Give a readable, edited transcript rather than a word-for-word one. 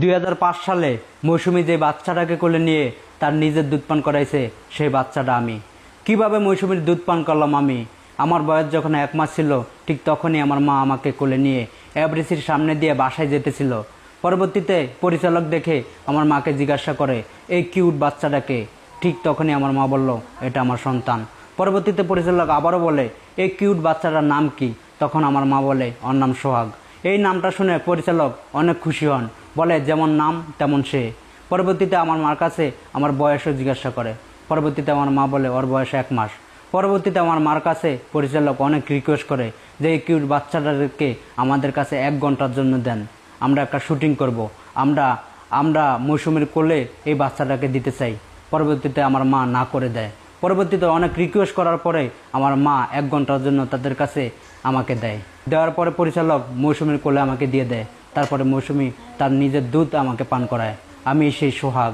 2005 সালে মৌসুমী যে বাচ্চাটাকে কোলে নিয়ে তার নিজের দুধ পান করাইছে, সেই বাচ্চাটা আমি। কিভাবে মৌসুমীর দুধ পান করলাম আমি? আমার বয়স যখন 1 মাস ছিল, ঠিক তখনই আমার মা আমাকে কোলে নিয়ে এফডিসির সামনে দিয়ে বাসায় যেতেছিল। পরবর্তীতে পরিচালক দেখে আমার মাকে জিজ্ঞাসা করে, এই কিউট বাচ্চাটাকে। ঠিক তখনই আমার মা বলল, এটা আমার সন্তান। পরবর্তীতে পরিচালক আবারও বলে, এই কিউট বাচ্চাটার নাম কি? তখন আমার মা বলে, ওর নাম সোহাগ। এই নামটা শুনে পরিচালক অনেক খুশি হন, বলে যেমন নাম তেমন সে। পরবর্তীতে আমার মার কাছে আমার বয়সও জিজ্ঞাসা করে। পরবর্তীতে আমার মা বলে ওর বয়স 1 মাস। পরবর্তীতে আমার মার কাছে পরিচালক অনেক রিকোয়েস্ট করে যে এই কিউট বাচ্চাটাকে আমাদের কাছে 1 ঘন্টার জন্য দেন, আমরা একটা শুটিং করব, আমরা আমরা মৌসুমীর কোলে এই বাচ্চাটাকে দিতে চাই। পরবর্তীতে আমার মা না করে দেয়। পরবর্তীতে অনেক রিকোয়েস্ট করার পরে আমার মা 1 ঘন্টার জন্য তাদের কাছে আমাকে দেয়। দেওয়ার পরে পরিচালক মৌসুমীর কোলে আমাকে দিয়ে দেয়। তারপরে মৌসুমী তার নিজের দুধ আমাকে পান করায়। আমি সেই সোহাগ।